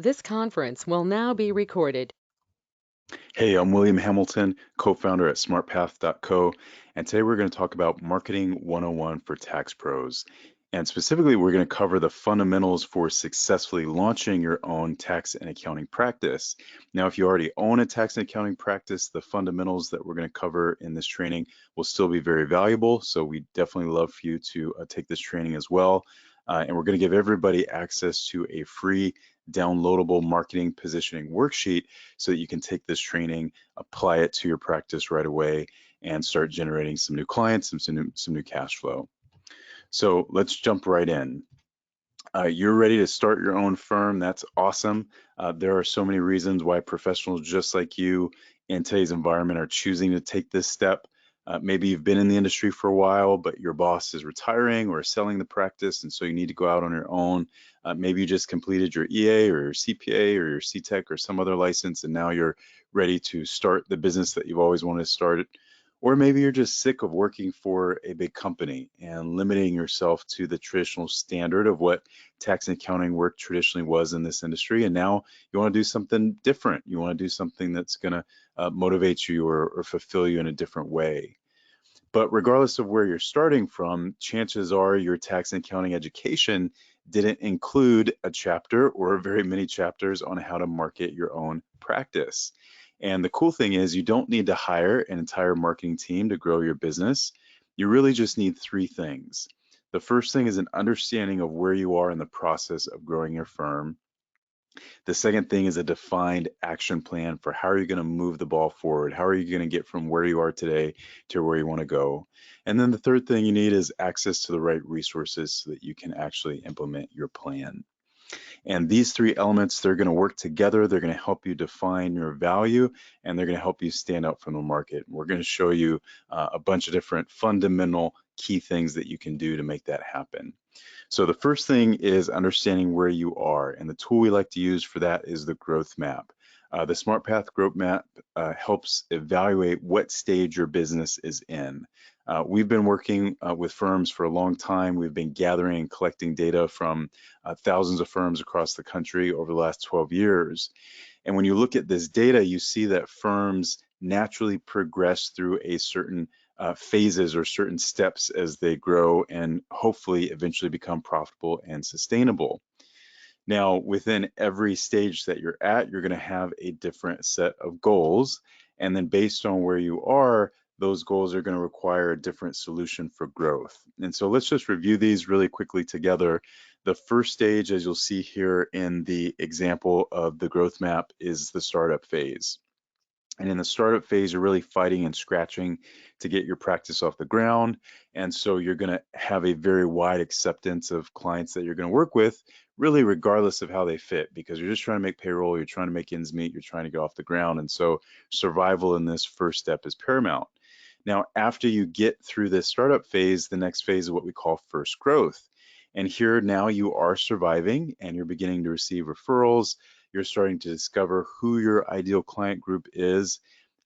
This conference will now be recorded. Hey, I'm William Hamilton, co-founder at SmartPath.co, and today we're going to talk about Marketing 101 for tax pros. And specifically, we're going to cover the fundamentals for successfully launching your own tax and accounting practice. Now, if you already own a tax and accounting practice, the fundamentals that we're going to cover in this training will still be very valuable. So we definitely love for you to take this training as well. And we're going to give everybody access to a free downloadable marketing positioning worksheet so that you can take this training, apply it to your practice right away, and start generating some new clients and some new cash flow. So let's jump right in. You're ready to start your own firm. That's awesome. There are so many reasons why professionals just like you in today's environment are choosing to take this step. Maybe you've been in the industry for a while, but your boss is retiring or selling the practice, and so you need to go out on your own. Maybe you just completed your EA or your CPA or your CTEC or some other license, and now you're ready to start the business that you've always wanted to start. Or maybe you're just sick of working for a big company and limiting yourself to the traditional standard of what tax and accounting work traditionally was in this industry. And now you want to do something different. You want to do something that's going to motivate you or fulfill you in a different way. But regardless of where you're starting from, chances are your tax and accounting education didn't include a chapter or very many chapters on how to market your own practice. And the cool thing is you don't need to hire an entire marketing team to grow your business. You really just need three things. The first thing is an understanding of where you are in the process of growing your firm. The second thing is a defined action plan for how are you going to move the ball forward? How are you going to get from where you are today to where you want to go? And then the third thing you need is access to the right resources so that you can actually implement your plan. And these three elements, they're going to work together. They're going to help you define your value, and they're going to help you stand out from the market. We're going to show you a bunch of different fundamental key things that you can do to make that happen. So the first thing is understanding where you are, and the tool we like to use for that is the growth map. The SmartPath growth map helps evaluate what stage your business is in. We've been working with firms for a long time. We've been gathering and collecting data from thousands of firms across the country over the last 12 years. And when you look at this data, you see that firms naturally progress through a certain phases or certain steps as they grow and hopefully eventually become profitable and sustainable. Now, within every stage that you're at, you're going to have a different set of goals. And then based on where you are, those goals are going to require a different solution for growth. And so let's just review these really quickly together. The first stage, as you'll see here in the example of the growth map, is the startup phase. And in the startup phase, you're really fighting and scratching to get your practice off the ground. And so you're going to have a very wide acceptance of clients that you're going to work with, really regardless of how they fit, because you're just trying to make payroll, you're trying to make ends meet, you're trying to get off the ground. And so survival in this first step is paramount. Now, after you get through this startup phase, the next phase is what we call first growth. And here now you are surviving and you're beginning to receive referrals. You're starting to discover who your ideal client group is.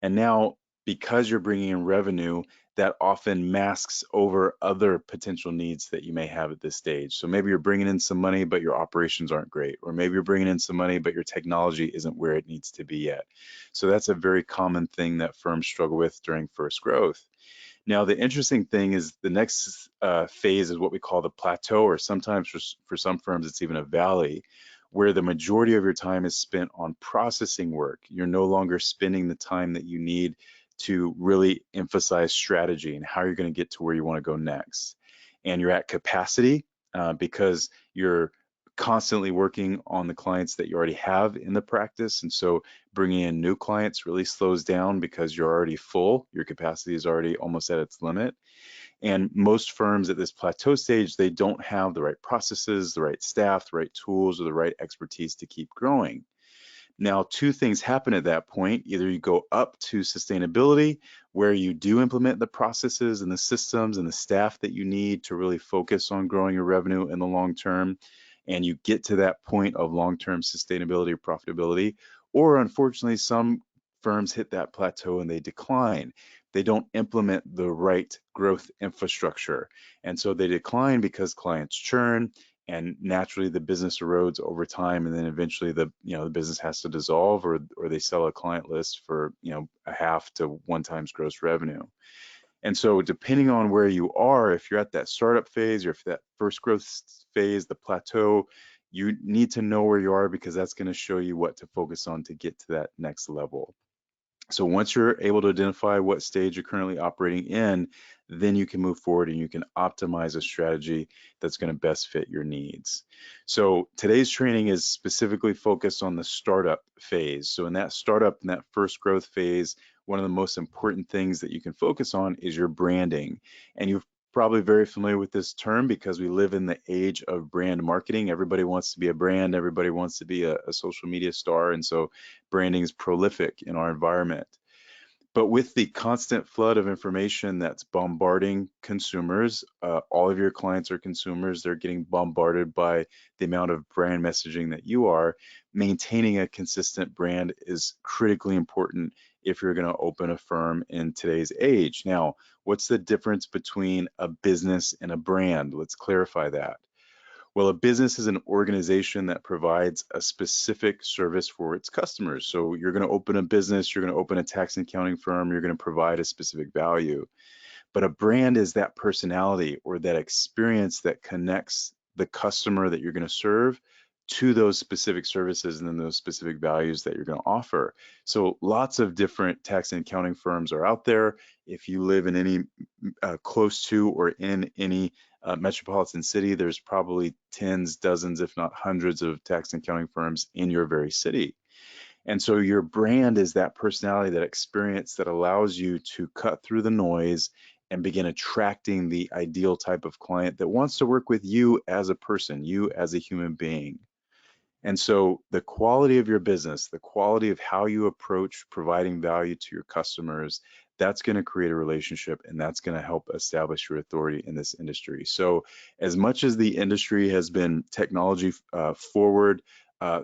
And now, because you're bringing in revenue, that often masks over other potential needs that you may have at this stage. So maybe you're bringing in some money, but your operations aren't great. Or maybe you're bringing in some money, but your technology isn't where it needs to be yet. So that's a very common thing that firms struggle with during first growth. Now, the interesting thing is the next phase is what we call the plateau, or sometimes for some firms, it's even a valley, where the majority of your time is spent on processing work. You're no longer spending the time that you need to really emphasize strategy and how you're going to get to where you want to go next. And you're at capacity because you're constantly working on the clients that you already have in the practice. And so bringing in new clients really slows down because you're already full. Your capacity is already almost at its limit. And most firms at this plateau stage, they don't have the right processes, the right staff, the right tools, or the right expertise to keep growing. Now, two things happen at that point. Either you go up to sustainability, where you do implement the processes and the systems and the staff that you need to really focus on growing your revenue in the long term, and you get to that point of long-term sustainability or profitability. Or unfortunately, some firms hit that plateau and they decline. They don't implement the right growth infrastructure. And so they decline because clients churn and naturally the business erodes over time, and then eventually the business has to dissolve, or they sell a client list for a half to one times gross revenue. And so depending on where you are, if you're at that startup phase or if that first growth phase, the plateau, you need to know where you are, because that's going to show you what to focus on to get to that next level. So once you're able to identify what stage you're currently operating in, then you can move forward and you can optimize a strategy that's going to best fit your needs. So today's training is specifically focused on the startup phase. So in that startup, in that first growth phase, one of the most important things that you can focus on is your branding. And you're probably very familiar with this term because we live in the age of brand marketing. Everybody wants to be a brand, everybody wants to be a social media star, and so branding is prolific in our environment. But with the constant flood of information that's bombarding consumers, all of your clients are consumers, they're getting bombarded by the amount of brand messaging that you are. Maintaining a consistent brand is critically important if you're going to open a firm in today's age. Now, what's the difference between a business and a brand? Let's clarify that. Well, a business is an organization that provides a specific service for its customers. So you're going to open a business, you're going to open a tax and accounting firm, you're going to provide a specific value. But a brand is that personality or that experience that connects the customer that you're going to serve to those specific services and then those specific values that you're going to offer. So lots of different tax and accounting firms are out there. If you live in any close to or in any metropolitan city, there's probably tens, dozens, if not hundreds of tax and accounting firms in your very city. And so your brand is that personality, that experience that allows you to cut through the noise and begin attracting the ideal type of client that wants to work with you as a person, you as a human being. And so the quality of your business, the quality of how you approach providing value to your customers, that's going to create a relationship, and that's going to help establish your authority in this industry. So as much as the industry has been technology forward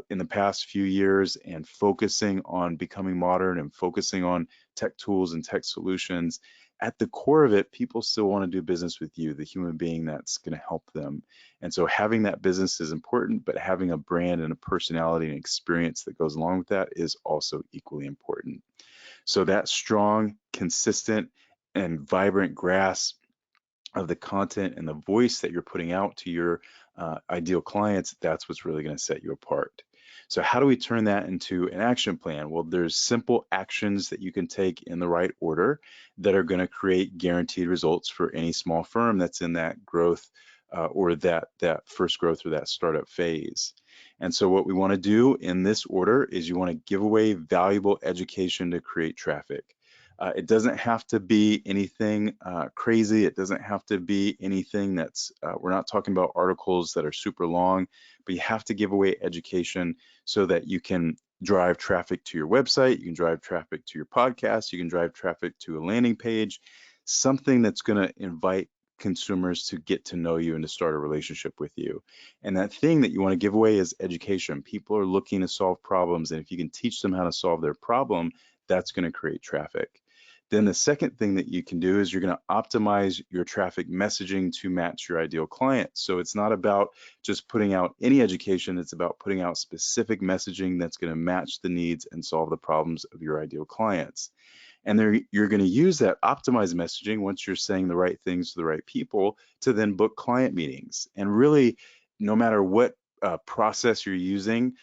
in the past few years and focusing on becoming modern and focusing on tech tools and tech solutions, at the core of it, people still want to do business with you, the human being that's going to help them. And so having that business is important, but having a brand and a personality and experience that goes along with that is also equally important. So that strong, consistent, and vibrant grasp of the content and the voice that you're putting out to your ideal clients, that's what's really going to set you apart. So how do we turn that into an action plan? Well, there's simple actions that you can take in the right order that are going to create guaranteed results for any small firm that's in that growth or that first growth or that startup phase. And so what we want to do in this order is you want to give away valuable education to create traffic. It doesn't have to be anything crazy. It doesn't have to be anything that's, we're not talking about articles that are super long, but you have to give away education so that you can drive traffic to your website, you can drive traffic to your podcast, you can drive traffic to a landing page, something that's going to invite consumers to get to know you and to start a relationship with you. And that thing that you want to give away is education. People are looking to solve problems, and if you can teach them how to solve their problem, that's going to create traffic. Then the second thing that you can do is you're going to optimize your traffic messaging to match your ideal client. So it's not about just putting out any education, it's about putting out specific messaging that's going to match the needs and solve the problems of your ideal clients. And there, you're going to use that optimized messaging once you're saying the right things to the right people to then book client meetings. And really, no matter what process you're using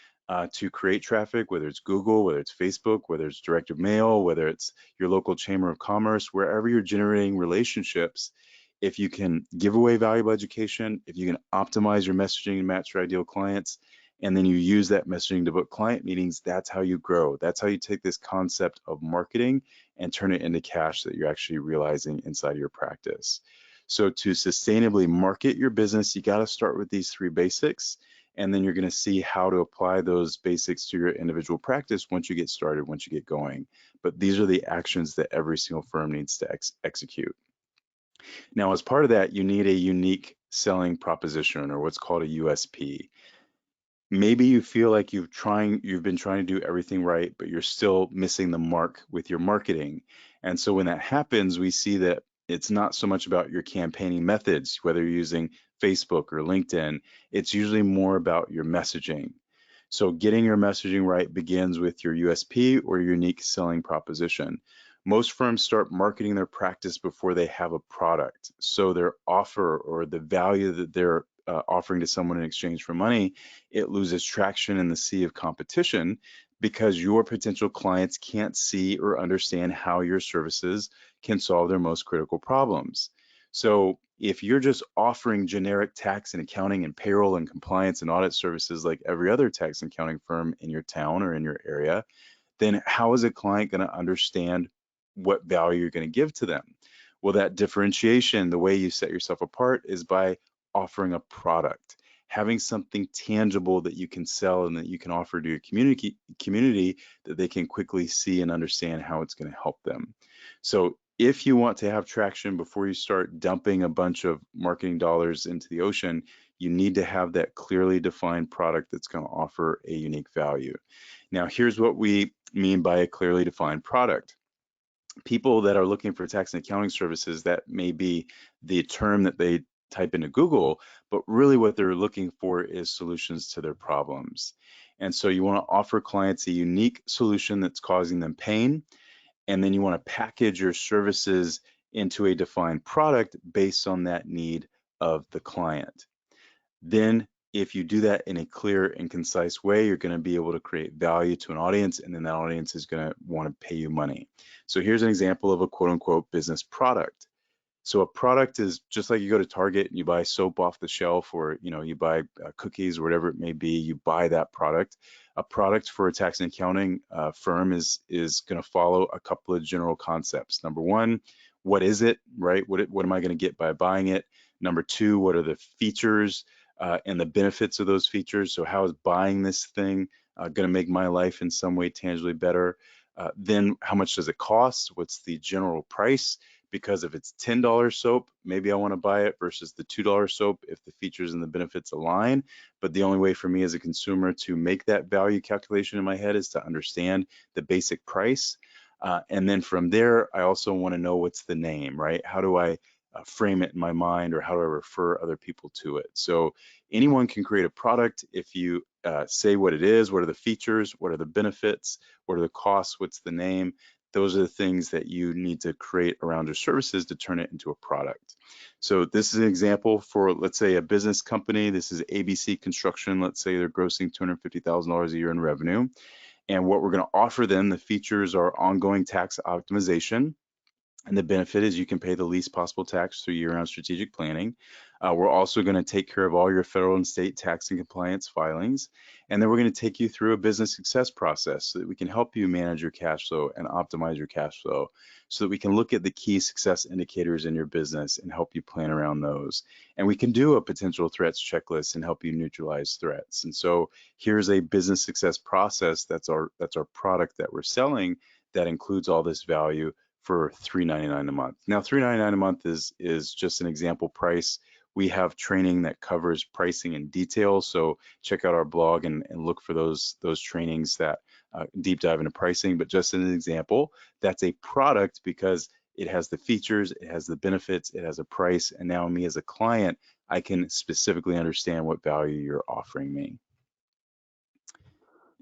to create traffic, whether it's Google, whether it's Facebook, whether it's direct mail, whether it's your local chamber of commerce, wherever you're generating relationships, if you can give away valuable education, if you can optimize your messaging and match your ideal clients, and then you use that messaging to book client meetings, that's how you grow. That's how you take this concept of marketing and turn it into cash that you're actually realizing inside of your practice. So to sustainably market your business, you got to start with these three basics, and then you're going to see how to apply those basics to your individual practice once you get started, once you get going. But these are the actions that every single firm needs to execute. Now, as part of that, you need a unique selling proposition, or what's called a USP. Maybe you feel like you've been trying to do everything right, but you're still missing the mark with your marketing. And so when that happens, we see that it's not so much about your campaigning methods, whether you're using Facebook or LinkedIn, it's usually more about your messaging. So getting your messaging right begins with your USP or unique selling proposition. Most firms start marketing their practice before they have a product. So their offer or the value that they're offering to someone in exchange for money, it loses traction in the sea of competition because your potential clients can't see or understand how your services can solve their most critical problems. So if you're just offering generic tax and accounting and payroll and compliance and audit services like every other tax and accounting firm in your town or in your area, then how is a client going to understand what value you're going to give to them? Well, that differentiation, the way you set yourself apart is by offering a product, having something tangible that you can sell and that you can offer to your community that they can quickly see and understand how it's going to help them. So if you want to have traction before you start dumping a bunch of marketing dollars into the ocean, you need to have that clearly defined product that's going to offer a unique value. Now, here's what we mean by a clearly defined product. People that are looking for tax and accounting services, that may be the term that they type into Google, but really what they're looking for is solutions to their problems. And so you want to offer clients a unique solution that's causing them pain, and then you want to package your services into a defined product based on that need of the client. Then if you do that in a clear and concise way, you're going to be able to create value to an audience, and then that audience is going to want to pay you money. So here's an example of a quote unquote business product. So a product is just like you go to Target and you buy soap off the shelf, or you buy cookies or whatever it may be. You buy that product. A product for a tax and accounting firm is going to follow a couple of general concepts. Number one, what is it, right? What am I going to get by buying it? Number two, what are the features and the benefits of those features? So how is buying this thing going to make my life in some way tangibly better? Then how much does it cost? What's the general price? Because if it's $10 soap, maybe I want to buy it versus the $2 soap if the features and the benefits align. But the only way for me as a consumer to make that value calculation in my head is to understand the basic price. And then from there, I also want to know what's the name, right? How do I frame it in my mind, or how do I refer other people to it? So anyone can create a product if you say what it is, what are the features, what are the benefits, what are the costs, what's the name. Those are the things that you need to create around your services to turn it into a product. So this is an example for, let's say, a business company. This is ABC Construction. Let's say they're grossing $250,000 a year in revenue. And what we're going to offer them, the features are ongoing tax optimization. And the benefit is you can pay the least possible tax through year-round strategic planning. We're also going to take care of all your federal and state tax and compliance filings. And then we're going to take you through a business success process so that we can help you manage your cash flow and optimize your cash flow, so that we can look at the key success indicators in your business and help you plan around those. And we can do a potential threats checklist and help you neutralize threats. And so here's a business success process that's our product that we're selling that includes all this value for $3.99 a month. Now, $3.99 a month is just an example price. We have training that covers pricing in detail, so check out our blog and look for those trainings that deep dive into pricing. But just as an example, that's a product because it has the features, it has the benefits, it has a price, and now me as a client, I can specifically understand what value you're offering me.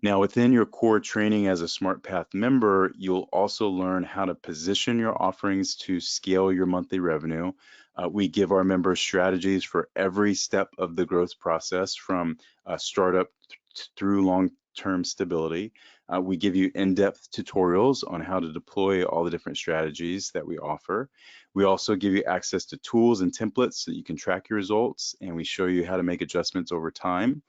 Now, within your core training as a SmartPath member, you'll also learn how to position your offerings to scale your monthly revenue. We give our members strategies for every step of the growth process, from startup through long-term stability. We give you in-depth tutorials on how to deploy all the different strategies that we offer. We also give you access to tools and templates so that you can track your results, and we show you how to make adjustments over time.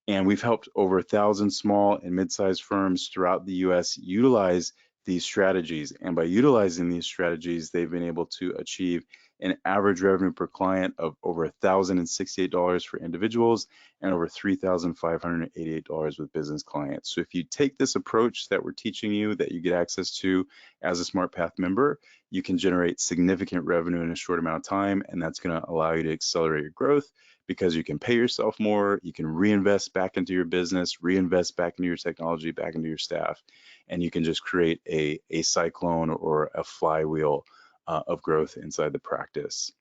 And we've helped over 1,000 small and mid-sized firms throughout the US utilize these strategies. And by utilizing these strategies, they've been able to achieve an average revenue per client of over $1,068 for individuals and over $3,588 with business clients. So if you take this approach that we're teaching you, that you get access to as a SmartPath member, you can generate significant revenue in a short amount of time, and that's going to allow you to accelerate your growth, because you can pay yourself more, you can reinvest back into your business, reinvest back into your technology, back into your staff, and you can just create a cyclone or a flywheel of growth inside the practice.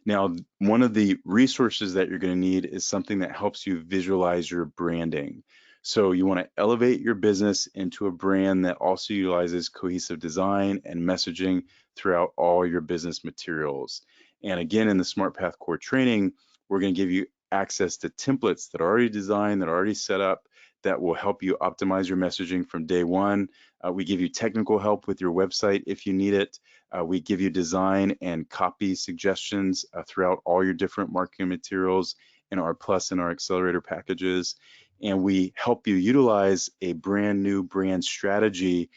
Now, one of the resources that you're going to need is something that helps you visualize your branding. So you want to elevate your business into a brand that also utilizes cohesive design and messaging throughout all your business materials. And again, in the SmartPath core training, we're going to give you access to templates that are already designed, that are already set up, that will help you optimize your messaging from day one. We give you technical help with your website if you need it. We give you design and copy suggestions throughout all your different marketing materials in our Plus and our Accelerator packages. And we help you utilize a brand new brand strategy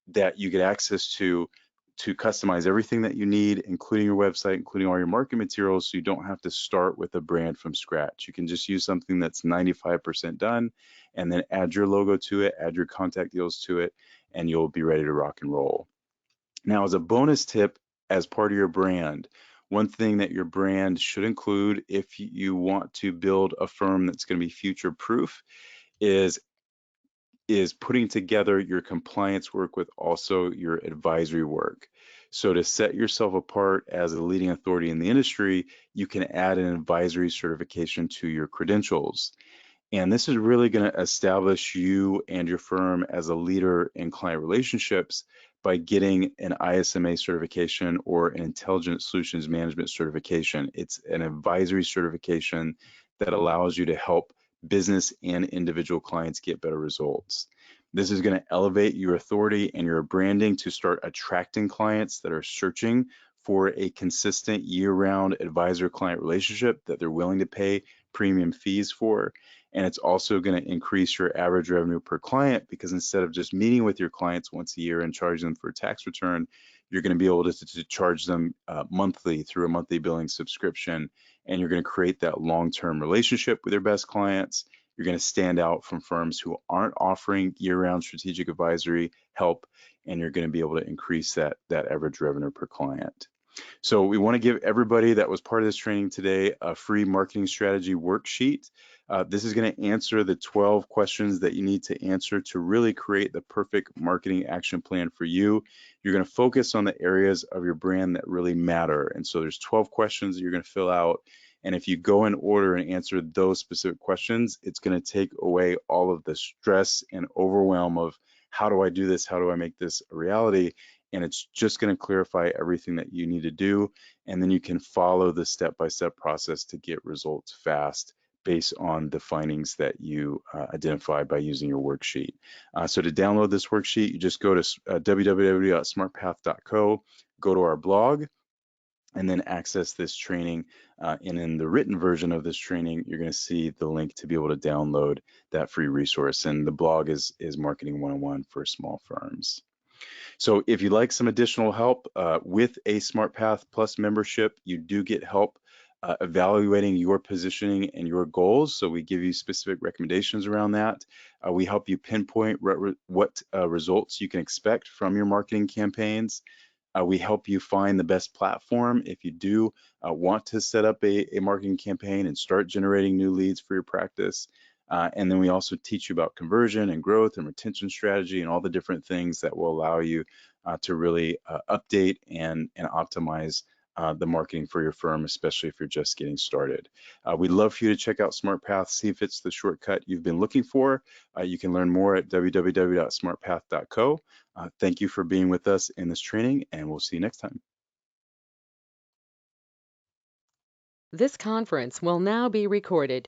that you get access to customize everything that you need, including your website, including all your marketing materials, so you don't have to start with a brand from scratch. You can just use something that's 95% done and then add your logo to it, add your contact deals to it, and you'll be ready to rock and roll. Now, as a bonus tip, as part of your brand, one thing that your brand should include if you want to build a firm that's going to be future proof is putting together your compliance work with also your advisory work. So to set yourself apart as a leading authority in the industry, you can add an advisory certification to your credentials. And this is really going to establish you and your firm as a leader in client relationships by getting an ISMA certification or an Intelligent Solutions Management certification. It's an advisory certification that allows you to help business and individual clients get better results. This is going to elevate your authority and your branding to start attracting clients that are searching for a consistent year-round advisor client relationship that they're willing to pay premium fees for. And it's also going to increase your average revenue per client, because instead of just meeting with your clients once a year and charging them for a tax return, you're going to be able to charge them monthly through a monthly billing subscription. And you're going to create that long-term relationship with your best clients. You're going to stand out from firms who aren't offering year-round strategic advisory help, and you're going to be able to increase that average revenue per client. So we want to give everybody that was part of this training today a free marketing strategy worksheet. This is going to answer the 12 questions that you need to answer to really create the perfect marketing action plan for you. You're going to focus on the areas of your brand that really matter. And so there's 12 questions that you're going to fill out. And if you go in order and answer those specific questions, it's going to take away all of the stress and overwhelm of how do I do this? How do I make this a reality? And it's just going to clarify everything that you need to do. And then you can follow the step-by-step process to get results fast based on the findings that you identify by using your worksheet. So to download this worksheet, you just go to www.smartpath.co, go to our blog, and then access this training. And in the written version of this training, you're going to see the link to be able to download that free resource. And the blog is Marketing 101 for Small Firms. So if you'd like some additional help with a SmartPath Plus membership, you do get help evaluating your positioning and your goals. So we give you specific recommendations around that. We help you pinpoint what results you can expect from your marketing campaigns. We help you find the best platform if you do want to set up a marketing campaign and start generating new leads for your practice. And then we also teach you about conversion and growth and retention strategy and all the different things that will allow you to really update and optimize the marketing for your firm, especially if you're just getting started. We'd love for you to check out SmartPath, see if it's the shortcut you've been looking for. You can learn more at www.smartpath.co. Thank you for being with us in this training, and we'll see you next time. This conference will now be recorded.